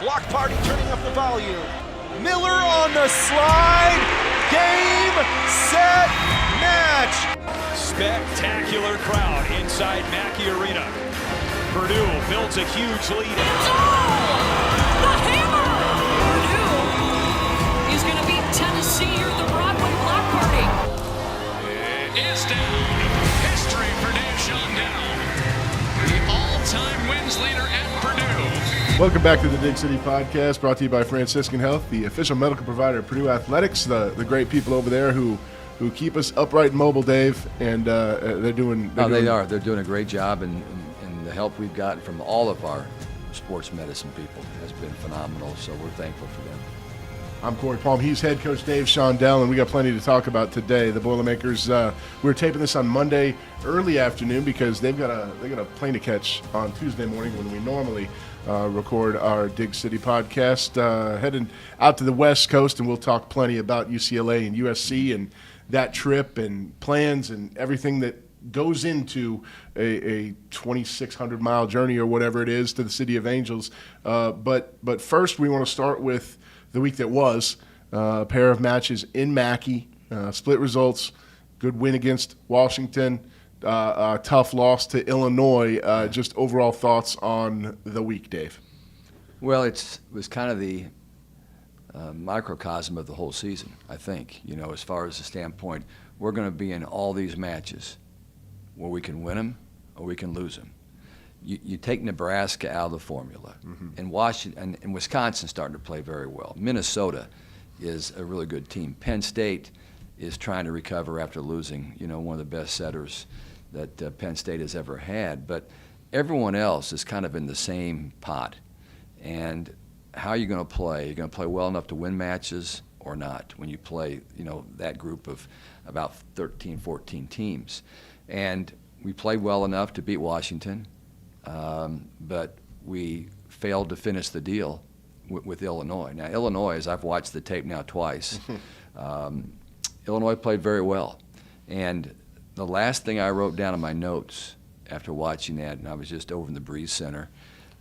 Block party turning up the volume. Miller on the slide. Game, set, match. Spectacular crowd inside Mackey Arena. Purdue builds a huge lead. It's all! The hammer! Purdue is going to beat Tennessee here at the Broadway Block Party. It is down. History for Dave Shondell. The all-time wins leader at Purdue. Welcome back to the Dig City Podcast, brought to you by Franciscan Health, the official medical provider of Purdue Athletics, the great people over there who keep us upright and mobile, Dave, and they're doing. They're doing a great job, and the help we've gotten from all of our sports medicine people has been phenomenal, so we're thankful for them. I'm Cory Palm. He's head coach Dave Shondell, and we got plenty to talk about today. The Boilermakers, we're taping this on Monday early afternoon because they got a plane to catch on Tuesday morning when we normally record our Dig City Podcast. Heading out to the West Coast, and we'll talk plenty about UCLA and USC and that trip and plans and everything that goes into a 2,600-mile journey or whatever it is to the City of Angels. But first, we want to start with the week that was. A pair of matches in Mackey, split results, good win against Washington, a tough loss to Illinois. Just overall thoughts on the week, Dave. Well, it was kind of the microcosm of the whole season, I think. You know, as far as the standpoint, we're going to be in all these matches where we can win them or we can lose them. You take Nebraska out of the formula, and Washington and Wisconsin starting to play very well. Minnesota is a really good team. Penn State is trying to recover after losing, one of the best setters that Penn State has ever had. But everyone else is kind of in the same pot. And how are you going to play? You're going to play well enough to win matches or not when you play, that group of about 13, 14 teams. And we played well enough to beat Washington, but we failed to finish the deal with Illinois. Now, Illinois, as I've watched the tape now twice, Illinois played very well. And the last thing I wrote down in my notes after watching that, and I was just over in the Breeze Center,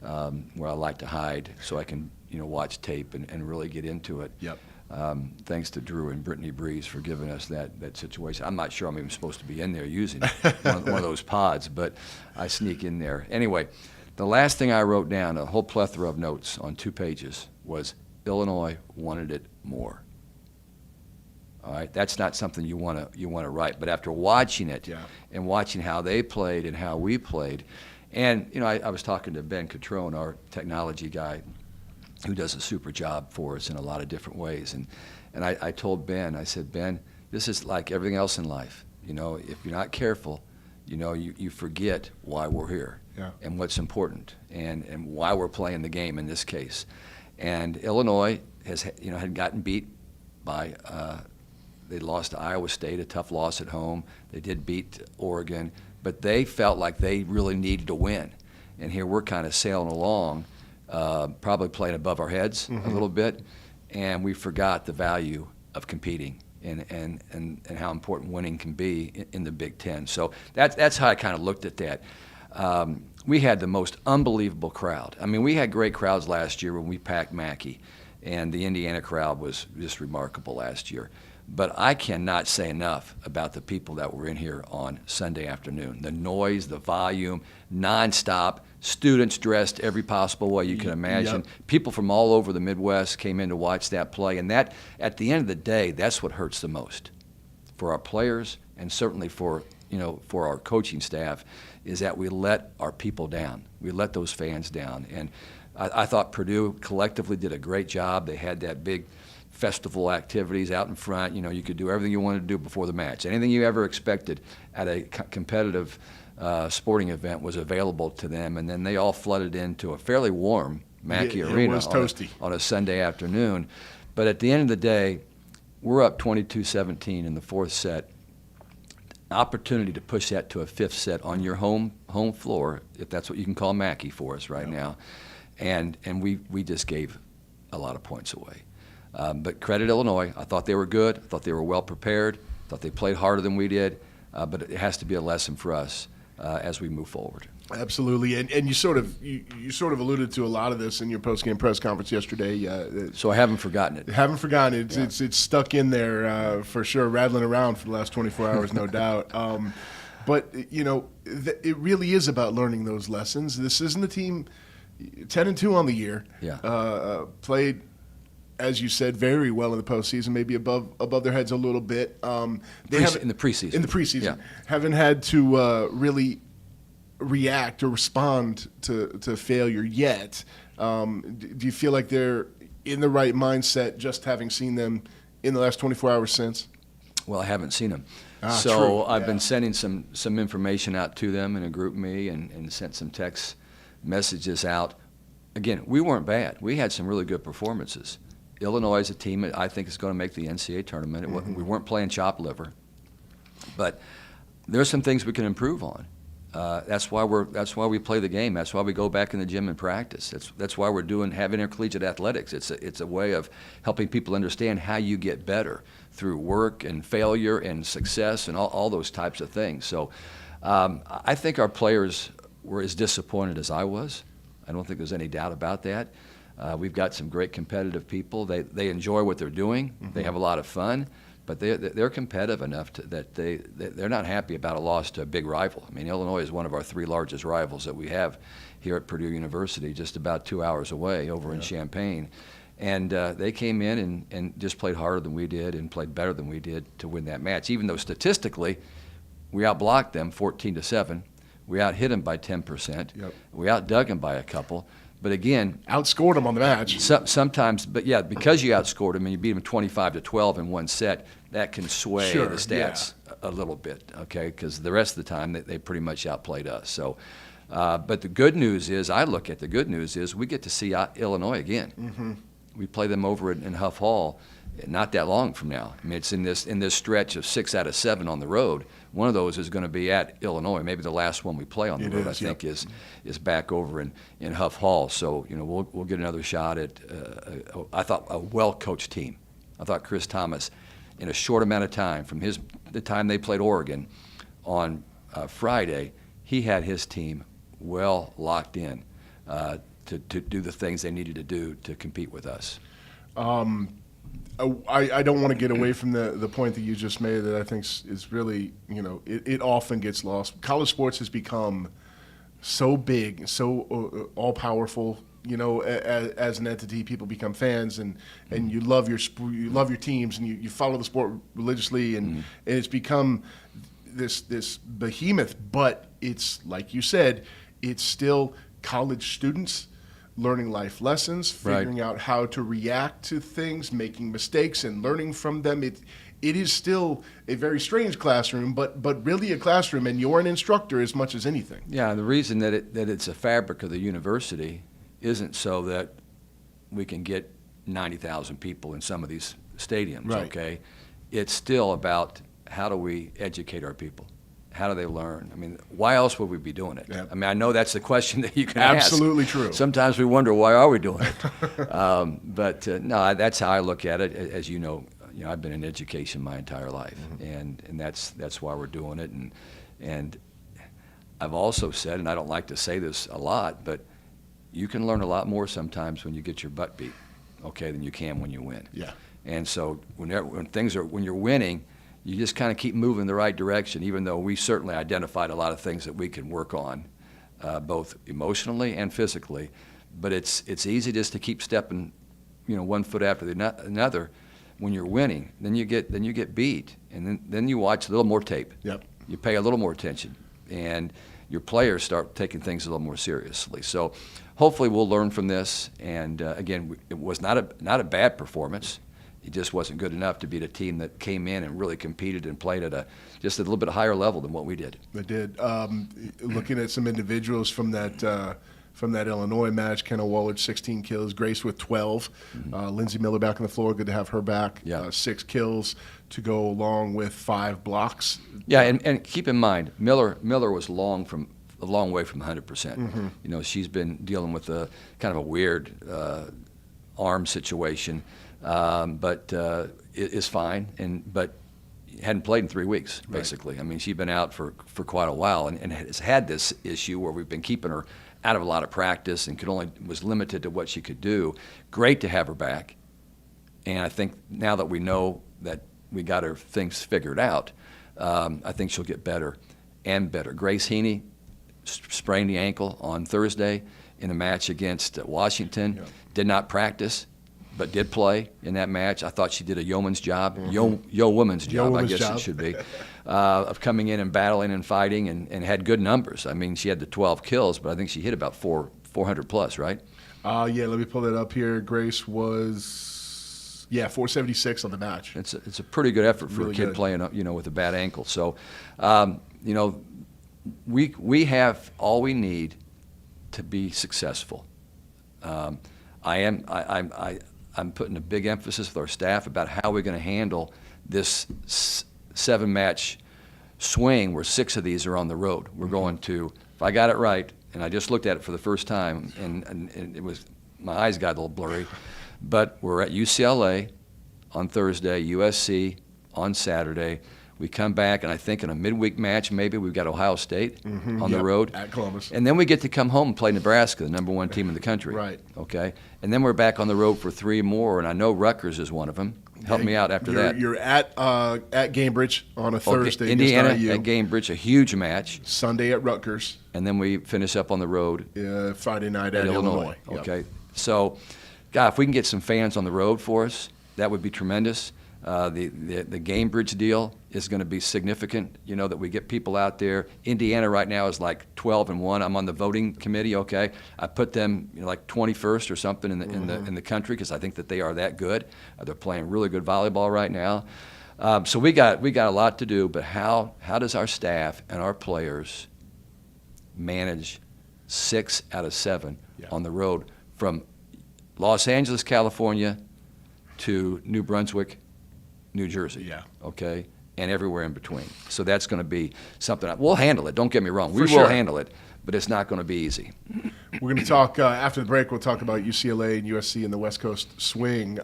where I like to hide so I can, watch tape and really get into it. Yep. Thanks to Drew and Brittany Breeze for giving us that situation. I'm not sure I'm even supposed to be in there using one of those pods, but I sneak in there. Anyway, the last thing I wrote down, a whole plethora of notes on 2 pages, was Illinois wanted it more. All right, that's not something you want to write, but after watching it and watching how they played and how we played, and I was talking to Ben Catrone, our technology guy, who does a super job for us in a lot of different ways, and I told Ben, I said, Ben, this is like everything else in life. If you're not careful, you forget why we're here and what's important and why we're playing the game in this case. And Illinois had gotten beat by. They lost to Iowa State, a tough loss at home. They did beat Oregon, but they felt like they really needed to win. And here we're kind of sailing along, probably playing above our heads a little bit, and we forgot the value of competing and how important winning can be in the Big Ten. So that's how I kind of looked at that. We had the most unbelievable crowd. I mean, we had great crowds last year when we packed Mackey, and the Indiana crowd was just remarkable last year. But I cannot say enough about the people that were in here on Sunday afternoon. The noise, the volume, nonstop, students dressed every possible way you can imagine. Yep. People from all over the Midwest came in to watch that play. And that, at the end of the day, that's what hurts the most for our players and certainly for our coaching staff, is that we let our people down. We let those fans down. And I thought Purdue collectively did a great job. They had that big festival activities out in front. You could do everything you wanted to do before the match. Anything you ever expected at a competitive sporting event was available to them, and then they all flooded into a fairly warm Mackey Arena on a Sunday afternoon. But at the end of the day, we're up 22-17 in the fourth set. Opportunity to push that to a fifth set on your home floor, if that's what you can call Mackey for us right now, and we just gave a lot of points away. But credit Illinois. I thought they were good. I thought they were well prepared. I thought they played harder than we did. But it has to be a lesson for us as we move forward. Absolutely, and you sort of alluded to a lot of this in your post-game press conference yesterday. So I haven't forgotten it. Haven't forgotten it. It's stuck in there for sure, rattling around for the last 24 hours, no doubt. But it really is about learning those lessons. This isn't a team 10-2 on the year. Yeah. Played, as you said, very well in the postseason, maybe above their heads a little bit. They haven't in the preseason. In the preseason, yeah. Haven't had to really react or respond to failure yet. Do you feel like they're in the right mindset just having seen them in the last 24 hours since? Well, I haven't seen them. True. So I've been sending some information out to them in a group me and sent some text messages out. Again, we weren't bad. We had some really good performances. Illinois is a team that I think is going to make the NCAA tournament. We weren't playing chop liver. But there's some things we can improve on. That's why we play the game. That's why we go back in the gym and practice. That's why we're having intercollegiate athletics. It's a way of helping people understand how you get better through work and failure and success and all those types of things. So I think our players were as disappointed as I was. I don't think there's any doubt about that. We've got some great competitive people. They enjoy what they're doing. They have a lot of fun. But they're competitive enough that they're not happy about a loss to a big rival. I mean, Illinois is one of our 3 largest rivals that we have here at Purdue University, just about 2 hours away over in Champaign. And they came in and just played harder than we did and played better than we did to win that match, even though statistically we outblocked them 14-7. We out-hit them by 10%. Yep. We out-dug them by a couple. But again, outscored them on the match. Sometimes, but yeah, because you outscored them and you beat them 25-12 in one set, that can sway the stats a little bit, okay? Because the rest of the time they pretty much outplayed us. So, but the good news is, we get to see Illinois again. We play them over in Huff Hall not that long from now. I mean, it's in this stretch of 6 out of 7 on the road. One of those is going to be at Illinois. Maybe the last one we play on the road, I think, is back over in Huff Hall. So we'll get another shot at I thought a well-coached team. I thought Chris Thomas, in a short amount of time from the time they played Oregon on Friday, he had his team well locked in to do the things they needed to do to compete with us. I don't want to get away from the point that you just made that I think is really, it often gets lost. College sports has become so big, so all-powerful, as an entity. People become fans, and you love your teams, and you follow the sport religiously, and it's become this behemoth. But it's, like you said, it's still college students learning life lessons, figuring out how to react to things, making mistakes and learning from them. It is still a very strange classroom, but really a classroom, and you're an instructor as much as anything. Yeah, the reason that it's a fabric of the university isn't so that we can get 90,000 people in some of these stadiums, okay? It's still about how do we educate our people? How do they learn? I mean, why else would we be doing it? Yep. I mean, I know that's the question that you can ask. Absolutely true. Sometimes we wonder, why are we doing it? No, that's how I look at it. As you know, I've been in education my entire life, and that's why we're doing it. And I've also said, and I don't like to say this a lot, but you can learn a lot more sometimes when you get your butt beat, okay, than you can when you win. Yeah. And so when you're winning, you just kind of keep moving in the right direction, even though we certainly identified a lot of things that we can work on, both emotionally and physically. But it's easy just to keep stepping, one foot after another when you're winning. Then you get beat, and then you watch a little more tape. Yep. You pay a little more attention, and your players start taking things a little more seriously. So hopefully we'll learn from this. And again, it was not a bad performance. It just wasn't good enough to beat a team that came in and really competed and played at just a little bit higher level than what we did. They did. Looking at some individuals from that Illinois match, Kenna Woolridge, 16 kills, Grace with 12, Lindsey Miller back on the floor, good to have her back, 6 kills to go along with 5 blocks. Yeah, and keep in mind, Miller was a long way from 100%. She's been dealing with a kind of a weird arm situation. But it is fine. But hadn't played in 3 weeks, basically. I mean, she'd been out for quite a while and has had this issue where we've been keeping her out of a lot of practice and was limited to what she could do. Great to have her back. And I think now that we know that we got her things figured out, I think she'll get better and better. Grace Heaney sprained the ankle on Thursday in a match against Washington. Yeah. Did not practice, but did play in that match. I thought she did a yeoman's job, woman's job, I guess it should be, of coming in and battling and fighting and had good numbers. I mean, she had the 12 kills, but I think she hit about 400 plus, right? Yeah, let me pull that up here. Grace was, 476 on the match. It's a pretty good effort for Really a kid good. playing, with a bad ankle. So, we have all we need to be successful. I'm putting a big emphasis with our staff about how we're going to handle this 7-match swing where 6 of these are on the road. We're going to, if I got it right, and I just looked at it for the first time, and it was, my eyes got a little blurry, but we're at UCLA on Thursday, USC on Saturday. We come back, and I think in a midweek match, maybe we've got Ohio State on the road. At Columbus. And then we get to come home and play Nebraska, the number 1 team in the country. Right. Okay? And then we're back on the road for 3 more, and I know Rutgers is one of them. Help me out after that. You're at Cambridge on a Thursday. Indiana against IU. at Cambridge, a huge match. Sunday at Rutgers. And then we finish up on the road Friday night at Illinois. Yep. Okay. So, God, if we can get some fans on the road for us, that would be tremendous. The Cambridge deal is going to be significant, that we get people out there. Indiana right now is like 12-1. I'm on the voting committee, okay? I put them like 21st or something in the country because I think that they are that good. They're playing really good volleyball right now. So we got a lot to do, but how does our staff and our players manage 6 out of 7 on the road from Los Angeles, California to New Brunswick, New Jersey. Yeah. Okay? And everywhere in between. So that's going to be something. We'll handle it. Don't get me wrong. We For will sure. handle it, but it's not going to be easy. We're going to talk, after the break, we'll talk about UCLA and USC and the West Coast swing.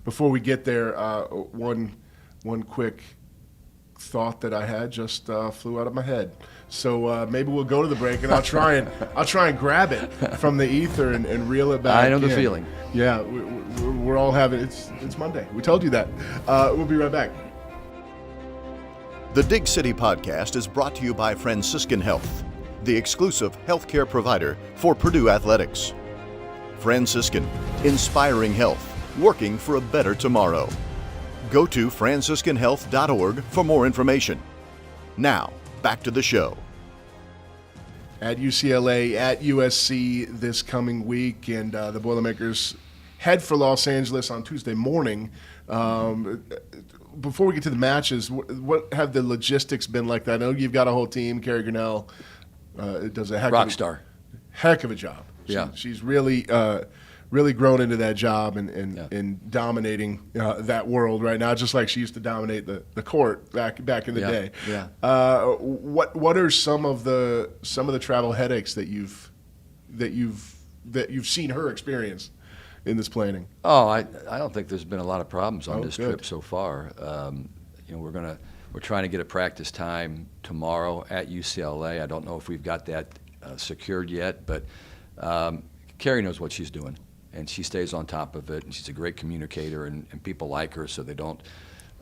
Before we get there, one quick thought that I had just flew out of my head. So maybe we'll go to the break, and I'll try and grab it from the ether and reel it back. I know the in. feeling. Yeah, we're all having it's Monday. We told you that. We'll be right back. The Dig City podcast is brought to you by Franciscan Health, the exclusive healthcare provider for Purdue Athletics. Franciscan, inspiring health, working for a better tomorrow. Go to franciscanhealth.org for more information. Now, back to the show. At UCLA, at USC this coming week, and the Boilermakers head for Los Angeles on Tuesday morning. Before we get to the matches, what have the logistics been like that? I know you've got a whole team. Carrie Grinnell does a Rock star. heck of a job. Yeah. She's really grown into that job and dominating that world right now, just like she used to dominate the court back in the day. Yeah. What are some of the travel headaches that you've seen her experience in this planning? Oh, I don't think there's been a lot of problems on this good. trip so far. We're trying to get a practice time tomorrow at UCLA. I don't know if we've got that secured yet, but Carrie knows what she's doing, and she stays on top of it, and she's a great communicator, and people like her, so they don't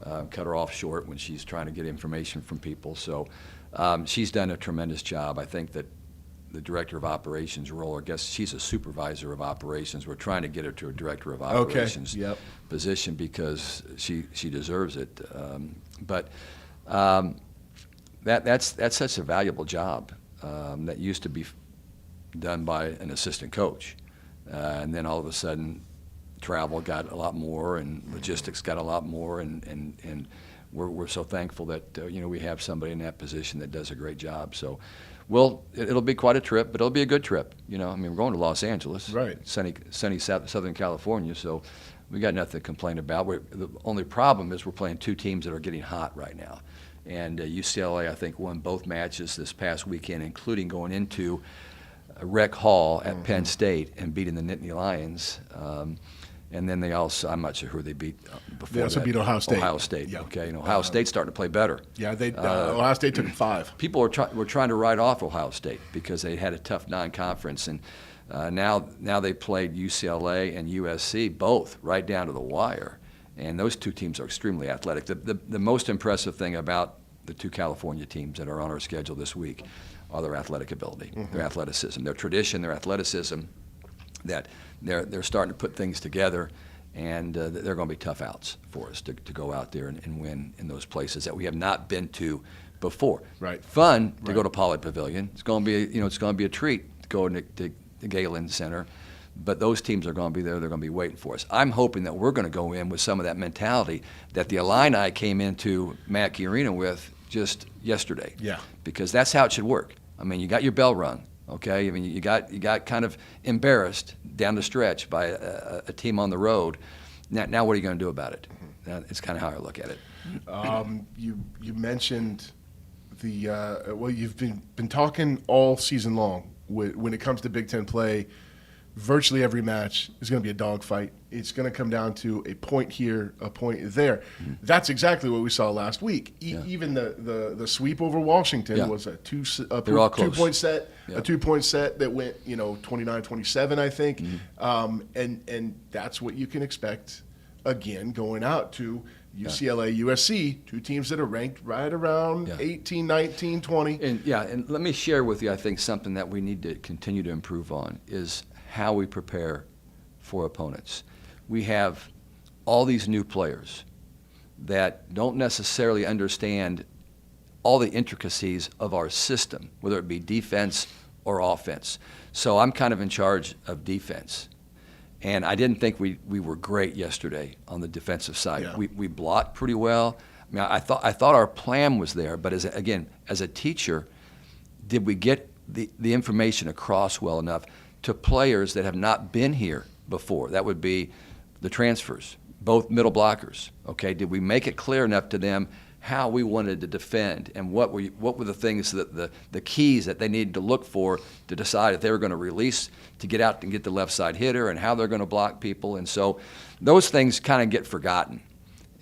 cut her off short when she's trying to get information from people. So she's done a tremendous job. I think that the director of operations role, or I guess she's a supervisor of operations. We're trying to get her to a director of operations position because she deserves it. That's such a valuable job that used to be done by an assistant coach, and then all of a sudden, travel got a lot more and logistics got a lot more, and we're so thankful that we have somebody in that position that does a great job. So. It'll be quite a trip, but it'll be a good trip. We're going to Los Angeles, right? Sunny Southern California, so we got nothing to complain about. The only problem is we're playing 2 teams that are getting hot right now, and UCLA I think won both matches this past weekend, including going into Rec Hall at Penn State and beating the Nittany Lions. And then they also, I'm not sure who they beat before They also that. beat Ohio State. Ohio State, Yeah. okay. And Ohio State's starting to play better. Yeah, Ohio State took 5. People were trying to write off Ohio State because they had a tough non-conference, and now they played UCLA and USC both right down to the wire, and those two teams are extremely athletic. The most impressive thing about the two California teams that are on our schedule this week are their athletic ability, their athleticism, their tradition, their athleticism. That they're starting to put things together, and they're going to be tough outs for us to go out there and win in those places that we have not been to before. Right. Fun to go to Pollard Pavilion. It's going to be a treat to go to the Galen Center, but those teams are going to be there. They're going to be waiting for us. I'm hoping that we're going to go in with some of that mentality that the Illini came into Mackey Arena with just yesterday. Yeah. Because that's how it should work. I mean, you got your bell rung. Okay, I mean, you got kind of embarrassed down the stretch by a team on the road. Now what are you going to do about it? It's kind of how I look at it. You mentioned you've been talking all season long when it comes to Big Ten play. Virtually every match is going to be a dogfight. It's going to come down to a point here, a point there. That's exactly what we saw last week. Even the sweep over Washington was a two-point set, a 2-point set that went 29-27, I think. And that's what you can expect again going out to UCLA, USC, two teams that are ranked right around 18, 19, 20. And let me share with you, I think something that we need to continue to improve on is how we prepare for opponents. We have all these new players that don't necessarily understand all the intricacies of our system, whether it be defense or offense. So I'm kind of in charge of defense. And I didn't think we were great yesterday on the defensive side. Yeah. We blocked pretty well. I mean, I thought our plan was there, but as a teacher, did we get the information across well enough to players that have not been here before? That would be the transfers, both middle blockers. Okay, did we make it clear enough to them how we wanted to defend and what were the things that the keys that they needed to look for to decide if they were going to release to get out and get the left side hitter and how they're going to block people? And so those things kind of get forgotten,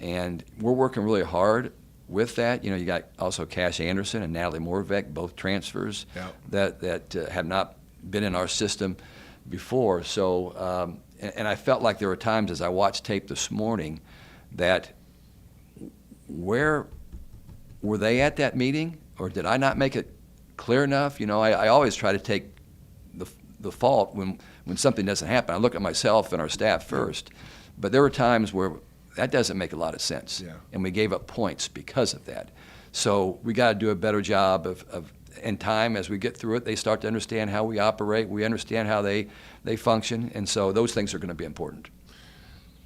and we're working really hard with that. You got also Cash Anderson and Natalie Morvek, both transfers that have not been in our system before. So, and I felt like there were times as I watched tape this morning that where were they at that meeting, or did I not make it clear enough? I always try to take the fault when something doesn't happen. I look at myself and our staff first, but there were times where that doesn't make a lot of sense, and we gave up points because of that. So we got to do a better job of in time as we get through it, they start to understand how we operate. We understand how they function, and so those things are going to be important.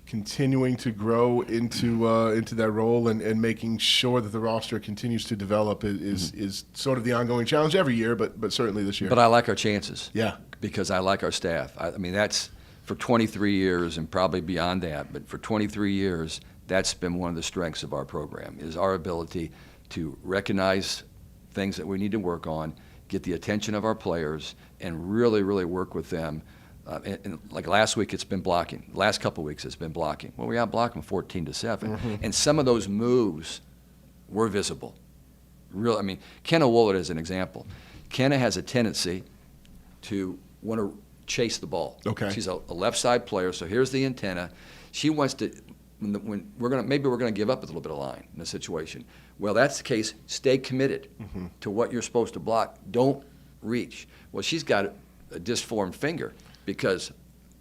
Continuing to grow into that role and making sure that the roster continues to develop is sort of the ongoing challenge every year, but certainly this year. But I like our chances. Yeah. Because I like our staff. I mean, that's for 23 years and probably beyond that, but for 23 years, that's been one of the strengths of our program, is our ability to recognize things that we need to work on, get the attention of our players, and really, really work with them. And like last week, it's been blocking. Last couple of weeks, it's been blocking. Well, we out-blocked them 14-7. And some of those moves were visible. I mean, Kenna Woolard is an example. Kenna has a tendency to want to chase the ball. Okay. She's a left side player, so here's the antenna. She wants to, when maybe we're going to give up a little bit of line in a situation. Well, that's the case. Stay committed to what you're supposed to block. Don't reach. Well, she's got a disformed finger because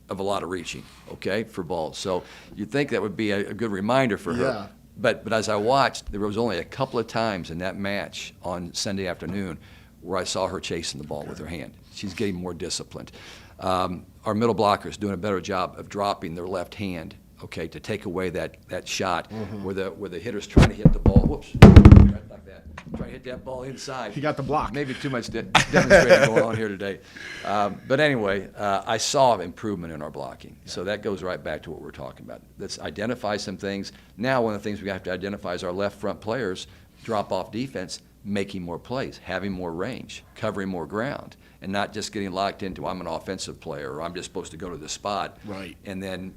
of a lot of reaching, okay, for balls. So you'd think that would be a good reminder for her. Yeah. But as I watched, there was only a couple of times in that match on Sunday afternoon where I saw her chasing the ball with her hand. She's getting more disciplined. Our middle blockers doing a better job of dropping their left hand, okay, to take away that shot where the hitter's trying to hit the ball. Whoops, like that. Trying to hit that ball inside. He got the block. Maybe too much demonstrating going on here today. But anyway, I saw improvement in our blocking. So that goes right back to what we're talking about. Let's identify some things. Now one of the things we have to identify is our left front players drop off defense, making more plays, having more range, covering more ground, and not just getting locked into I'm an offensive player or I'm just supposed to go to the spot. Right. And then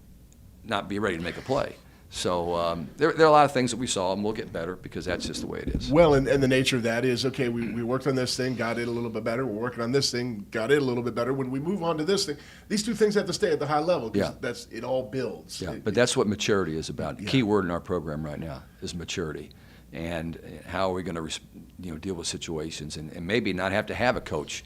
not be ready to make a play. So there are a lot of things that we saw, and we'll get better because that's just the way it is. Well, and the nature of that is, okay, we worked on this thing, got it a little bit better. We're working on this thing, got it a little bit better. When we move on to this thing, these two things have to stay at the high level because it all builds. Yeah, but that's what maturity is about. The key word in our program right now is maturity. And how are we going to deal with situations and maybe not have to have a coach.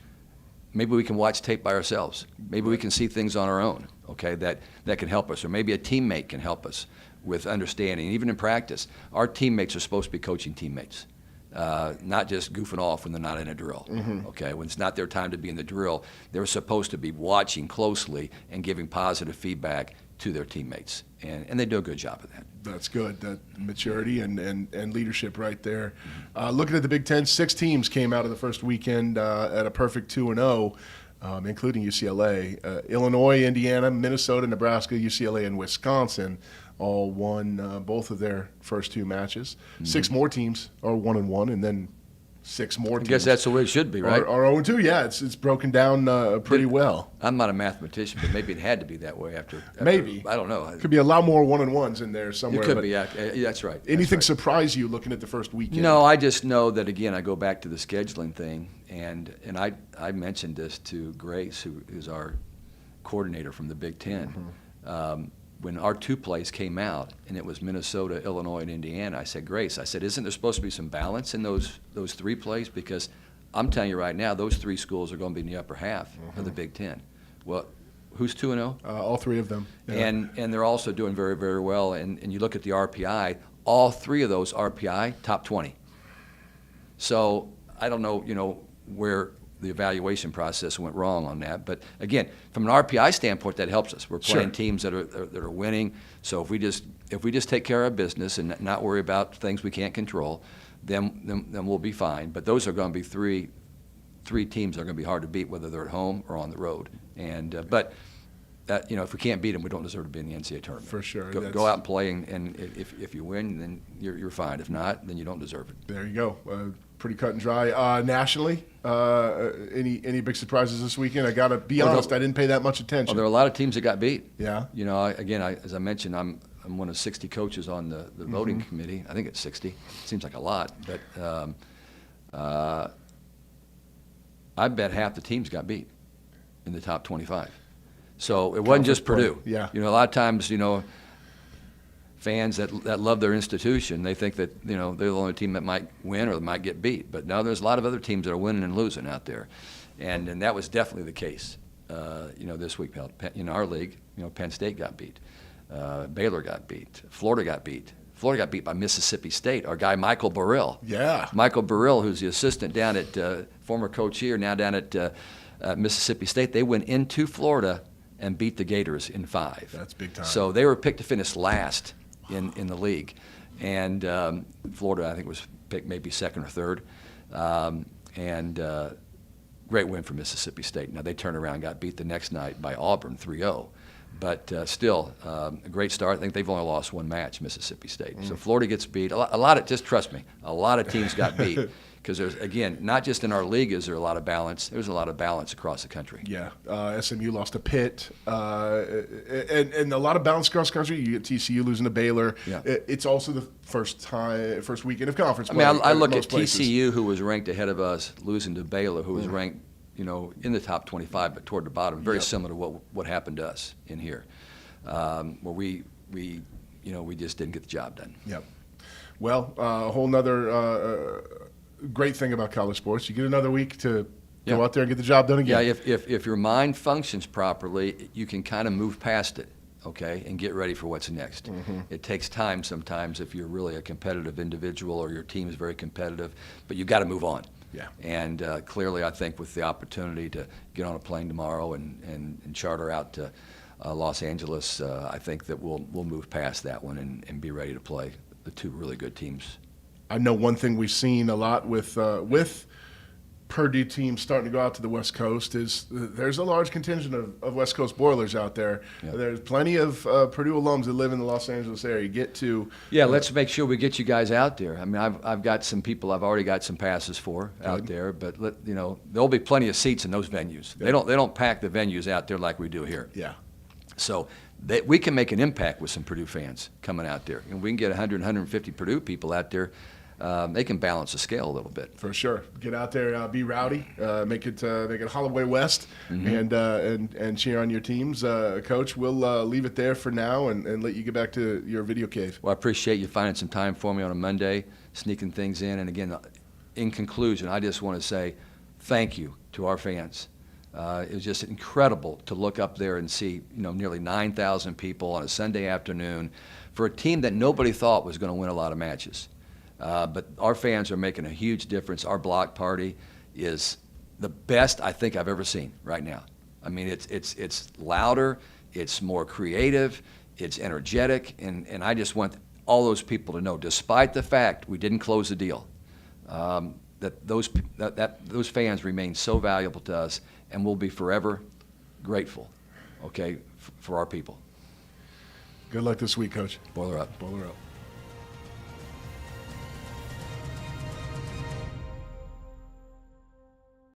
Maybe we can watch tape by ourselves. Maybe we can see things on our own, okay, that can help us. Or maybe a teammate can help us with understanding. Even in practice, our teammates are supposed to be coaching teammates, not just goofing off when they're not in a drill, okay? When it's not their time to be in the drill, they're supposed to be watching closely and giving positive feedback to their teammates. And they do a good job of that. That's good. That maturity and leadership right there. Looking at the Big Ten, 6 teams came out of the first weekend at a perfect 2-0, including UCLA. Illinois, Indiana, Minnesota, Nebraska, UCLA, and Wisconsin all won both of their first 2 matches. 6 more teams are 1-1, and then 6 more teams. I guess that's the way it should be, right? Are 0-2, yeah. It's broken down pretty well. I'm not a mathematician, but maybe it had to be that way after Maybe. I don't know. Could be a lot more 1-1s in there somewhere. It could be, yeah, that's right. Anything surprise you looking at the first weekend? No, I just know that, again, I go back to the scheduling thing, and I mentioned this to Grace, who is our coordinator from the Big Ten. When our 2 plays came out, and it was Minnesota, Illinois, and Indiana, I said, Grace, isn't there supposed to be some balance in those 3 plays? Because I'm telling you right now, those 3 schools are going to be in the upper half of the Big Ten. Well, who's 2-0? All 3 of them. Yeah. And they're also doing very, very well. And you look at the RPI, all 3 of those RPI, top 20. So I don't know, where the evaluation process went wrong on that. But again, from an RPI standpoint, that helps us. We're playing teams that are winning. So if we just take care of our business and not worry about things we can't control, then we'll be fine. But those are going to be three teams that are going to be hard to beat, whether they're at home or on the road. And but if we can't beat them, we don't deserve to be in the NCAA tournament. For sure. Go out and play, and if you win, then you're fine. If not, then you don't deserve it. There you go. Pretty cut and dry. Nationally, any big surprises this weekend? I got to be honest, I didn't pay that much attention. Well, there are a lot of teams that got beat. Yeah. As I mentioned, I'm one of 60 coaches on the voting committee. I think it's 60. Seems like a lot, but I bet half the teams got beat in the top 25. So it wasn't just Purdue. Yeah. A lot of times, fans that love their institution, they think that they're the only team that might win or might get beat. But no, there's a lot of other teams that are winning and losing out there, and that was definitely the case. This week in our league, Penn State got beat, Baylor got beat, Florida got beat. Florida got beat by Mississippi State. Our guy Michael Burrill. Yeah. Michael Burrill, who's the assistant down at former coach here, now down at Mississippi State. They went into Florida and beat the Gators in 5. That's big time. So they were picked to finish last in the league, and Florida, I think, was picked maybe 2nd or 3rd, great win for Mississippi State. Now they turned around and got beat the next night by Auburn 3-0, but still a great start. I think they've only lost 1 match, Mississippi State. So Florida gets beat. A lot of, just trust me, a lot of teams got beat. Because there's, again, not just in our league is there a lot of balance. There's a lot of balance across the country. Yeah, SMU lost to Pitt, and a lot of balance across the country. You get TCU losing to Baylor. Yeah. It's also the first weekend of conference play. I look at TCU, who was ranked ahead of us, losing to Baylor, who was ranked, in the top 25, but toward the bottom. Very similar to what happened to us in here, where we just didn't get the job done. Yep. Well, a whole nother great thing about college sports, you get another week to go out there and get the job done again. Yeah, if your mind functions properly, you can kind of move past it, okay, and get ready for what's next. It takes time sometimes if you're really a competitive individual or your team is very competitive, but you've got to move on. Yeah. And clearly, I think with the opportunity to get on a plane tomorrow and charter out to Los Angeles, I think that we'll move past that one and be ready to play the 2 really good teams. I know one thing we've seen a lot with Purdue teams starting to go out to the West Coast is there's a large contingent of West Coast Boilers out there. Yep. There's plenty of Purdue alums that live in the Los Angeles area. Get to let's make sure we get you guys out there. I mean, I've got some people I've already got some passes for out there, but there'll be plenty of seats in those venues. Yep. They don't pack the venues out there like we do here. Yeah. So that we can make an impact with some Purdue fans coming out there. And we can get 100, 150 Purdue people out there. They can balance the scale a little bit. For sure. Get out there, be rowdy, make it Holloway West, and cheer on your teams. Coach, we'll leave it there for now and let you get back to your video cave. Well, I appreciate you finding some time for me on a Monday, sneaking things in. And again, in conclusion, I just want to say thank you to our fans. It was just incredible to look up there and see, nearly 9,000 people on a Sunday afternoon for a team that nobody thought was going to win a lot of matches. But our fans are making a huge difference. Our block party is the best I think I've ever seen right now. I mean, it's louder, it's more creative, it's energetic, and I just want all those people to know, despite the fact we didn't close the deal, that those fans remain so valuable to us, and we'll be forever grateful, okay, for our people. Good luck this week, Coach. Boiler up. Boiler up.